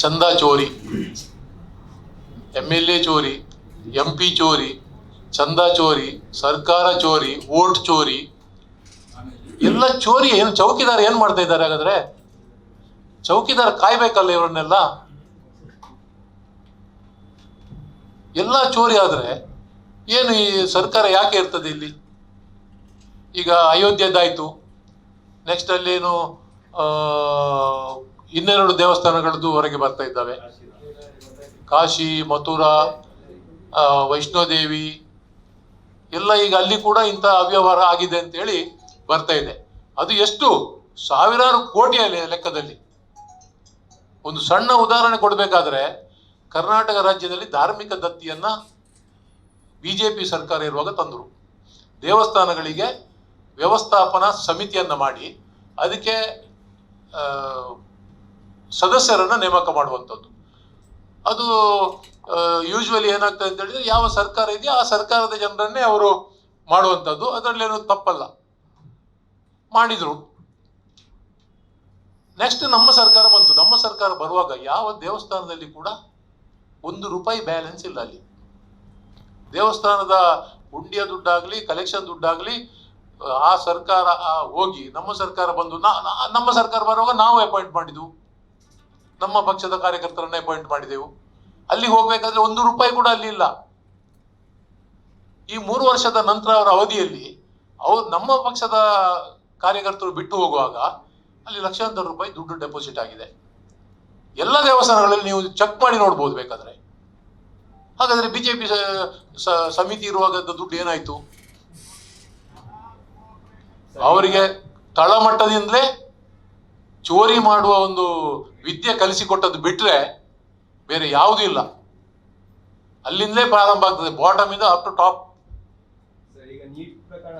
ಚಂದ ಚೋರಿ, MLA ಚೋರಿ, MP ಚೋರಿ, ಚಂದ ಚೋರಿ, ಸರ್ಕಾರ ಚೋರಿ, ವೋಟ್ ಚೋರಿ, ಎಲ್ಲ ಚೋರಿ. ಏನು ಚೌಕಿದಾರ ಏನ್ ಮಾಡ್ತಾ ಇದ್ದಾರೆ ಹಾಗಾದ್ರೆ? ಚೌಕಿದಾರ ಕಾಯ್ಬೇಕಲ್ಲ ಇವರನ್ನೆಲ್ಲ. ಎಲ್ಲ ಚೋರಿ ಆದ್ರೆ ಏನು ಈ ಸರ್ಕಾರ ಯಾಕೆ ಇರ್ತದೆ ಇಲ್ಲಿ? ಈಗ ಅಯೋಧ್ಯದಾಯ್ತು, ನೆಕ್ಸ್ಟ್ ಅಲ್ಲೇನು ಇನ್ನೆರಡು ದೇವಸ್ಥಾನಗಳದ್ದು ಹೊರಗೆ ಬರ್ತಾ ಇದ್ದಾವೆ, ಕಾಶಿ, ಮಥುರಾ, ವೈಷ್ಣೋದೇವಿ ಎಲ್ಲ. ಈಗ ಅಲ್ಲಿ ಕೂಡ ಇಂಥ ಅವ್ಯವಹಾರ ಆಗಿದೆ ಅಂತೇಳಿ ಬರ್ತಾ ಇದೆ. ಅದು ಎಷ್ಟು ಸಾವಿರಾರು ಕೋಟಿಯ ಲೆಕ್ಕದಲ್ಲಿ. ಒಂದು ಸಣ್ಣ ಉದಾಹರಣೆ ಕೊಡಬೇಕಾದ್ರೆ, ಕರ್ನಾಟಕ ರಾಜ್ಯದಲ್ಲಿ ಧಾರ್ಮಿಕ ದತ್ತಿಯನ್ನ ಬಿಜೆಪಿ ಸರ್ಕಾರ ಇರುವಾಗ ತಂದರು. ದೇವಸ್ಥಾನಗಳಿಗೆ ವ್ಯವಸ್ಥಾಪನಾ ಸಮಿತಿಯನ್ನ ಮಾಡಿ ಅದಕ್ಕೆ ಸದಸ್ಯರನ್ನ ನೇಮಕ ಮಾಡುವಂಥದ್ದು. ಅದು ಯೂಶ್ವಲಿ ಏನಾಗ್ತದೆ ಅಂತ ಹೇಳಿದ್ರೆ, ಯಾವ ಸರ್ಕಾರ ಇದೆಯೋ ಆ ಸರ್ಕಾರದ ಜನರನ್ನೇ ಅವರು ಮಾಡುವಂಥದ್ದು. ಅದರಲ್ಲೇನು ತಪ್ಪಲ್ಲ, ಮಾಡಿದ್ರು. ನೆಕ್ಸ್ಟ್ ನಮ್ಮ ಸರ್ಕಾರ ಬಂತು. ನಮ್ಮ ಸರ್ಕಾರ ಬರುವಾಗ ಯಾವ ದೇವಸ್ಥಾನದಲ್ಲಿ ಕೂಡ ₹1 ಬ್ಯಾಲೆನ್ಸ್ ಇಲ್ಲ. ಅಲ್ಲಿ ದೇವಸ್ಥಾನದ ಹುಂಡಿಯ ದುಡ್ಡಾಗ್ಲಿ, ಕಲೆಕ್ಷನ್ ದುಡ್ಡಾಗ್ಲಿ, ಆ ಸರ್ಕಾರ ಹೋಗಿ ನಮ್ಮ ಸರ್ಕಾರ ಬಂದು ನಮ್ಮ ಸರ್ಕಾರ ಬರುವಾಗ ನಾವು ಅಪಾಯಿಂಟ್ ಮಾಡಿದ್ವು, ನಮ್ಮ ಪಕ್ಷದ ಕಾರ್ಯಕರ್ತರನ್ನ ಅಪಾಯಿಂಟ್ ಮಾಡಿದೆವು. ಅಲ್ಲಿ ಹೋಗ್ಬೇಕಾದ್ರೆ ₹1 ಕೂಡ ಅಲ್ಲಿ ಇಲ್ಲ. ಈ 3 ವರ್ಷದ ನಂತರ ಅವರ ಅವಧಿಯಲ್ಲಿ ನಮ್ಮ ಪಕ್ಷದ ಕಾರ್ಯಕರ್ತರು ಬಿಟ್ಟು ಹೋಗುವಾಗ ಅಲ್ಲಿ ಲಕ್ಷಾಂತರ ರೂಪಾಯಿ ದುಡ್ಡು ಡೆಪಾಸಿಟ್ ಆಗಿದೆ. ಎಲ್ಲ ದೇವಸ್ಥಾನಗಳಲ್ಲಿ ನೀವು ಚೆಕ್ ಮಾಡಿ ನೋಡ್ಬೋದು ಬೇಕಾದ್ರೆ. ಹಾಗಾದ್ರೆ ಬಿಜೆಪಿ ಸಮಿತಿ ಇರುವಾಗ ದುಡ್ಡು ಏನಾಯ್ತು? ಅವರಿಗೆ ತಳಮಟ್ಟದಿಂದಲೇ ಚೋರಿ ಮಾಡುವ ಒಂದು ವಿದ್ಯೆ ಕಲಿಸಿಕೊಟ್ಟದ್ದು ಬಿಟ್ರೆ ಬೇರೆ ಯಾವುದೂ ಇಲ್ಲ. ಅಲ್ಲಿಂದಲೇ ಪ್ರಾರಂಭ ಆಗ್ತದೆ, ಬಾಟಮ್ ಇಂದ ಅಪ್ ಟು ಟಾಪ್. ಈಗ ನೀಟ್ ಪ್ರಕರಣ